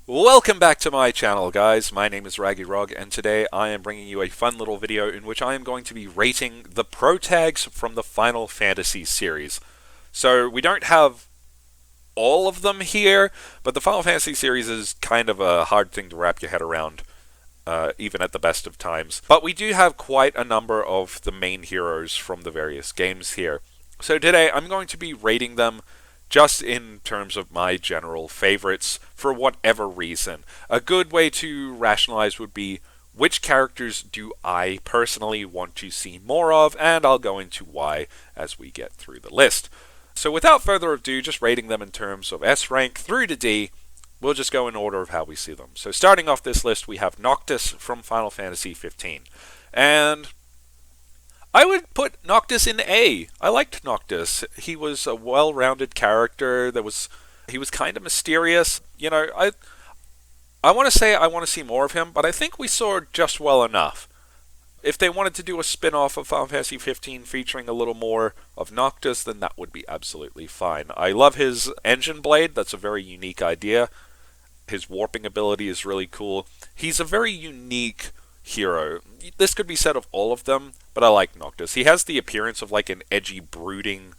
Welcome back to my channel, guys. My name is Raggy, and today I am bringing you a fun little video in which I am going to be rating the protags from the Final Fantasy series. So we don't have all of them here, but the Final Fantasy series is kind of a hard thing to wrap your head around, even at the best of times. But we do have quite a number of the main heroes from the various games here. So today I'm going to be rating them just in terms of my general favorites for whatever reason. A good way to rationalize would be which characters do I personally want to see more of, and I'll go into why as we get through the list. So without further ado, just rating them in terms of S rank through to D, we'll just go in order of how we see them. So starting off this list, we have Noctis from Final Fantasy 15. And I would put Noctis in A. I liked Noctis. He was a well-rounded character. He was kind of mysterious. I want to say I want to see more of him, but I think we saw just well enough. If they wanted to do a spin-off of Final Fantasy 15 featuring a little more of Noctis, then that would be absolutely fine. I love his engine blade. That's a very unique idea. His warping ability is really cool. He's a very unique hero. This could be said of all of them, but I like Noctis. He has the appearance of like an edgy, brooding,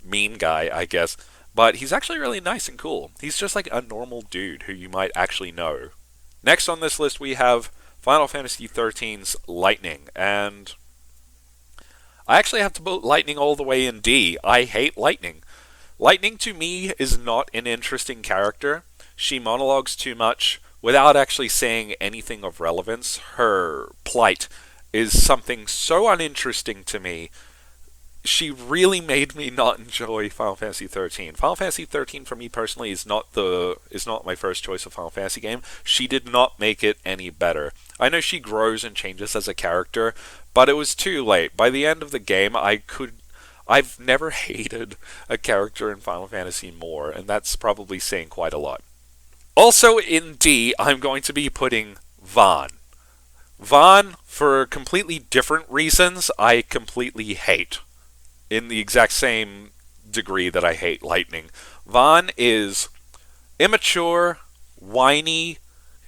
mean guy, I guess, but he's actually really nice and cool. He's just like a normal dude who you might actually know. Next on this list we have Final Fantasy XIII's Lightning, and I actually have to put Lightning all the way in D. I hate Lightning. Lightning to me is not an interesting character. She monologues too much without actually saying anything of relevance. Her plight is something so uninteresting to me. She really made me not enjoy Final Fantasy 13. Final Fantasy 13 for me personally is not my first choice of Final Fantasy game. She did not make it any better. I know she grows and changes as a character, but it was too late. By the end of the game, I've never hated a character in Final Fantasy more, and that's probably saying quite a lot. Also in D, I'm going to be putting Vaan. Vaan, for completely different reasons, I completely hate. In the exact same degree that I hate Lightning. Vaan is immature, whiny,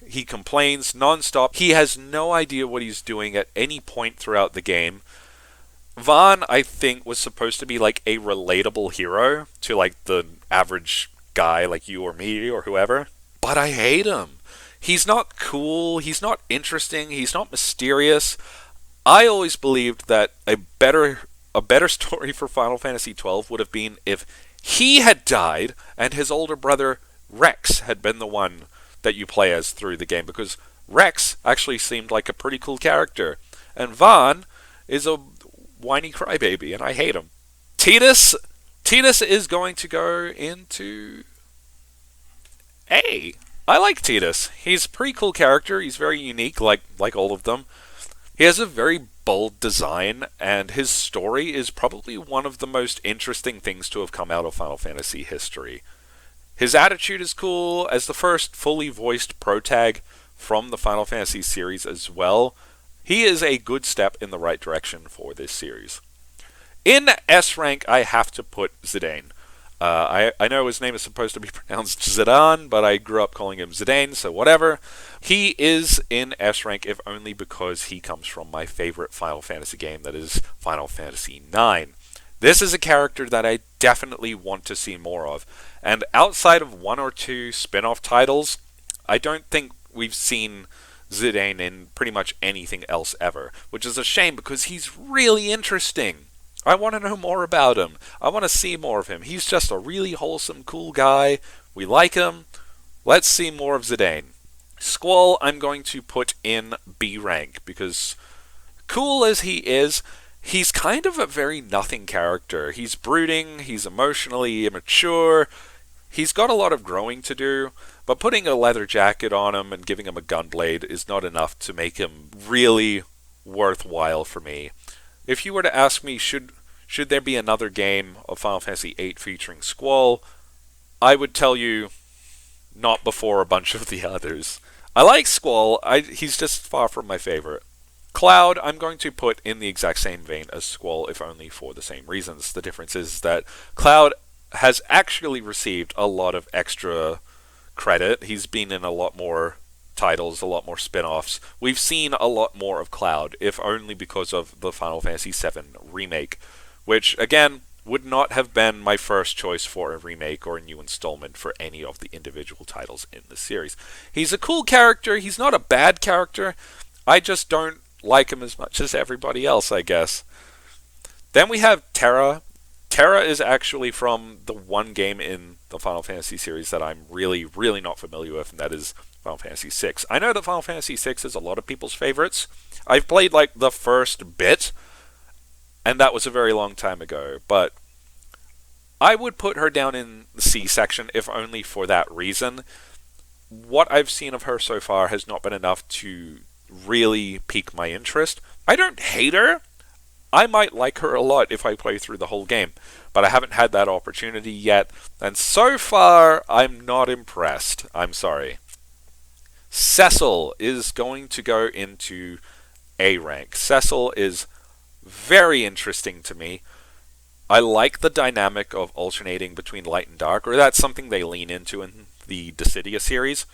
he complains nonstop. He has no idea what he's doing at any point throughout the game. Vaan, I think, was supposed to be like a relatable hero to like the average guy like you or me or whoever. But I hate him. He's not cool, he's not interesting, he's not mysterious. I always believed that a better story for Final Fantasy XII would have been if he had died and his older brother Rex had been the one that you play as through the game, because Rex actually seemed like a pretty cool character. And Vaan is a whiny crybaby, and I hate him. Tidus is going to go into A. I like Tidus. He's a pretty cool character. He's very unique, like all of them. He has a very bold design, and his story is probably one of the most interesting things to have come out of Final Fantasy history. His attitude is cool. As the first fully voiced protag from the Final Fantasy series as well, he is a good step in the right direction for this series. In S rank, I have to put Zidane. I know his name is supposed to be pronounced Zidane, but I grew up calling him Zidane, so whatever. He is in S rank if only because he comes from my favorite Final Fantasy game, that is Final Fantasy IX. This is a character that I definitely want to see more of, and outside of one or two spin-off titles, I don't think we've seen Zidane in pretty much anything else ever, which is a shame because he's really interesting. I want to know more about him. I want to see more of him. He's just a really wholesome, cool guy. We like him. Let's see more of Zidane. Squall, I'm going to put in B rank, because cool as he is, he's kind of a very nothing character. He's brooding, he's emotionally immature, he's got a lot of growing to do, but putting a leather jacket on him and giving him a gunblade is not enough to make him really worthwhile for me. If you were to ask me, should there be another game of Final Fantasy VIII featuring Squall, I would tell you not before a bunch of the others. I like Squall, he's just far from my favorite. Cloud, I'm going to put in the exact same vein as Squall, if only for the same reasons. The difference is that Cloud has actually received a lot of extra credit. He's been in a lot more titles, a lot more spin-offs. We've seen a lot more of Cloud, if only because of the Final Fantasy VII remake, which, again, would not have been my first choice for a remake or a new installment for any of the individual titles in the series. He's a cool character. He's not a bad character. I just don't like him as much as everybody else, I guess. Then we have Terra. Terra is actually from the one game in the Final Fantasy series that I'm really, really not familiar with, and that is Final Fantasy VI. I know that Final Fantasy VI is a lot of people's favorites. I've played like the first bit, and that was a very long time ago, but I would put her down in the C section if only for that reason. What I've seen of her so far has not been enough to really pique my interest. I don't hate her. I might like her a lot if I play through the whole game, but I haven't had that opportunity yet, and so far I'm not impressed. I'm sorry. Cecil is going to go into A rank. Cecil is very interesting to me. I like the dynamic of alternating between light and dark, or that's something they lean into in the Dissidia series.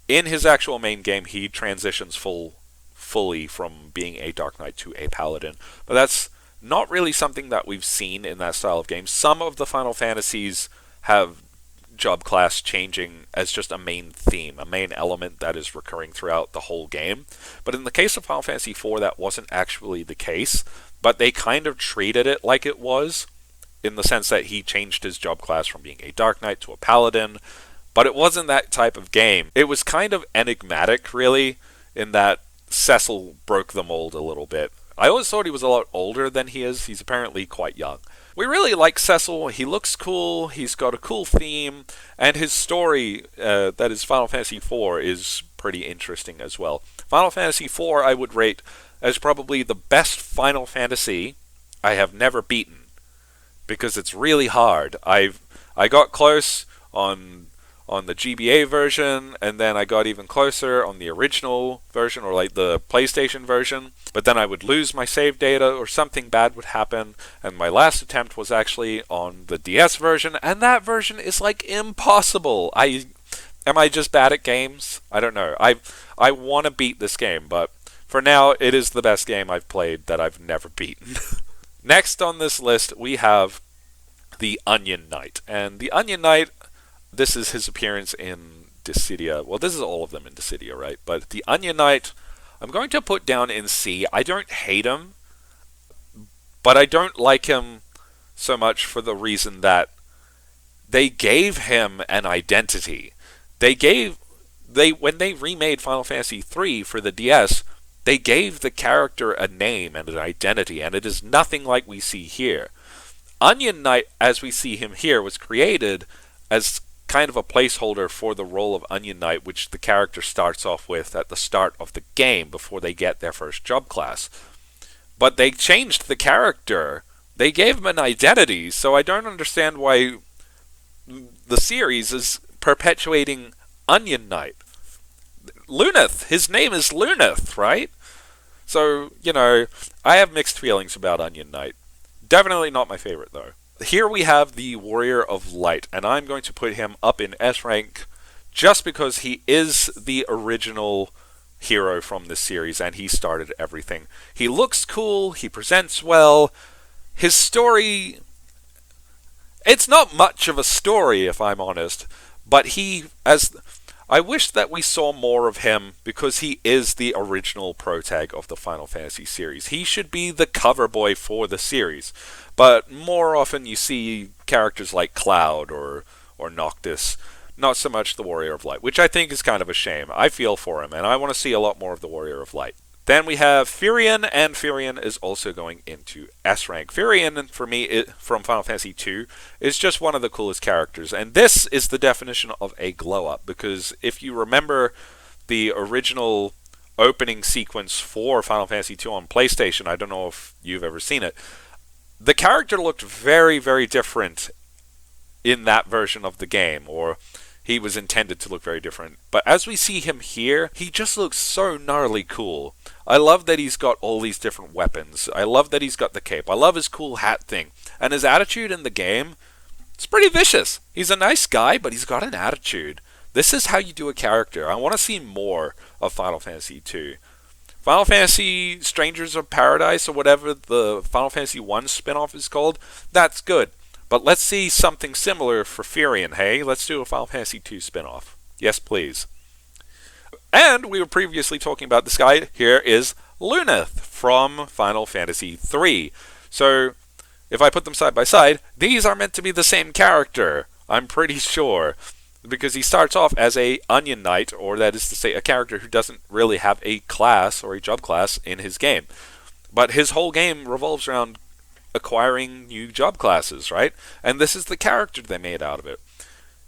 In his actual main game, he transitions fully from being a Dark Knight to a Paladin, but that's not really something that we've seen in that style of game. Some of the Final Fantasies have job class changing as just a main theme, a main element that is recurring throughout the whole game. But in the case of Final Fantasy IV, that wasn't actually the case, but they kind of treated it like it was, in the sense that he changed his job class from being a Dark Knight to a Paladin, but it wasn't that type of game. It was kind of enigmatic, really, in that Cecil broke the mold a little bit. I always thought he was a lot older than he is. He's apparently quite young. We really like Cecil. He looks cool, he's got a cool theme, and his story, that is Final Fantasy IV, is pretty interesting as well. Final Fantasy IV I would rate as probably the best Final Fantasy I have never beaten, because it's really hard. I got close on the GBA version, and then I got even closer on the original version, or like the PlayStation version, but then I would lose my save data, or something bad would happen, and my last attempt was actually on the DS version, and that version is like impossible. Am I just bad at games? I don't know. I want to beat this game, but for now, it is the best game I've played that I've never beaten. Next on this list, we have the Onion Knight. And the Onion Knight, this is his appearance in Dissidia. Well, this is all of them in Dissidia, right? But the Onion Knight, I'm going to put down in C. I don't hate him, but I don't like him so much for the reason that they gave him an identity. When they remade Final Fantasy III for the DS, they gave the character a name and an identity, and it is nothing like we see here. Onion Knight, as we see him here, was created as kind of a placeholder for the role of Onion Knight, which the character starts off with at the start of the game before they get their first job class. But they changed the character. They gave him an identity, so I don't understand why the series is perpetuating Onion Knight. Luneth, his name is Luneth, right? So, I have mixed feelings about Onion Knight. Definitely not my favorite, though. Here we have the Warrior of Light, and I'm going to put him up in S rank just because he is the original hero from this series, and he started everything. He looks cool, he presents well, his story... It's not much of a story, if I'm honest, but I wish that we saw more of him because he is the original protag of the Final Fantasy series. He should be the cover boy for the series. But more often you see characters like Cloud or Noctis, not so much the Warrior of Light, which I think is kind of a shame. I feel for him, and I want to see a lot more of the Warrior of Light. Then we have Firion, and Firion is also going into S rank. Firion, for me, from Final Fantasy II, is just one of the coolest characters. And this is the definition of a glow-up, because if you remember the original opening sequence for Final Fantasy II on PlayStation, I don't know if you've ever seen it, the character looked very, very different in that version of the game, or he was intended to look very different. But as we see him here, he just looks so gnarly cool. I love that he's got all these different weapons. I love that he's got the cape. I love his cool hat thing. And his attitude in the game, it's pretty vicious. He's a nice guy, but he's got an attitude This is how you do a character. I want to see more of Final Fantasy II. Final Fantasy Strangers of Paradise, or whatever the Final Fantasy 1 spin-off is called, that's good. But let's see something similar for Firion, hey? Let's do a Final Fantasy 2 spin-off. Yes, please. And we were previously talking about this guy. Here is Luneth from Final Fantasy 3. So, if I put them side by side, these are meant to be the same character. I'm pretty sure. Because he starts off as a Onion Knight, or that is to say, a character who doesn't really have a class or a job class in his game. But his whole game revolves around acquiring new job classes, right? And this is the character they made out of it.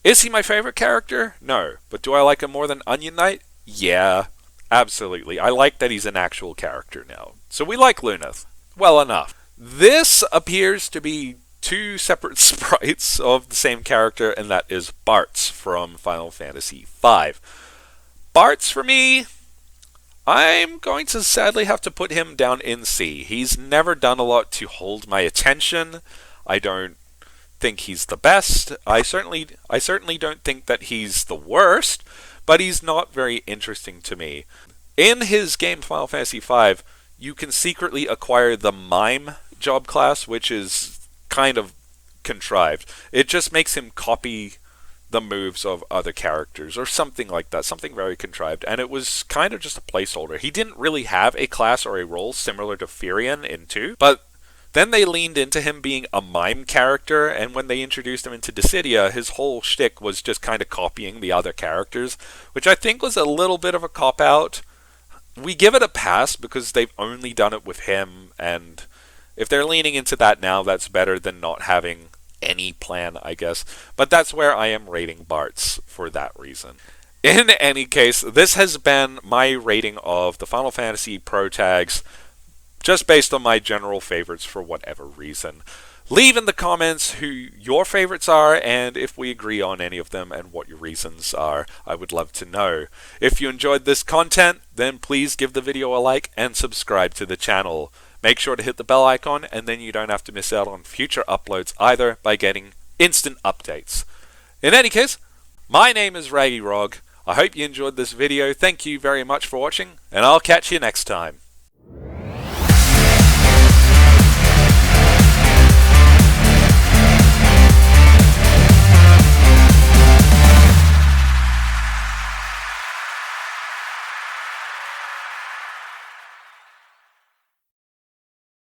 Is he my favorite character? No. But do I like him more than Onion Knight? Yeah, absolutely. I like that he's an actual character now. So we like Luneth. Well enough. This appears to be two separate sprites of the same character, and that is Bartz from Final Fantasy V. Bartz, for me, I'm going to sadly have to put him down in C. He's never done a lot to hold my attention. I don't think he's the best. I certainly don't think that he's the worst, but he's not very interesting to me. In his game Final Fantasy V, you can secretly acquire the Mime job class, which is kind of contrived. It just makes him copy the moves of other characters or something like that, something very contrived, and it was kind of just a placeholder. He didn't really have a class or a role similar to Firion in 2, but then they leaned into him being a mime character, and when they introduced him into Dissidia, his whole shtick was just kind of copying the other characters, which I think was a little bit of a cop-out. We give it a pass because they've only done it with him, and if they're leaning into that now, that's better than not having any plan, I guess. But that's where I am rating Bartz for that reason. In any case, this has been my rating of the Final Fantasy Protags, just based on my general favorites for whatever reason. Leave in the comments who your favorites are, and if we agree on any of them and what your reasons are. I would love to know. If you enjoyed this content, then please give the video a like and subscribe to the channel. Make sure to hit the bell icon, and then you don't have to miss out on future uploads either by getting instant updates. In any case, my name is Raggy. I hope you enjoyed this video. Thank you very much for watching, and I'll catch you next time.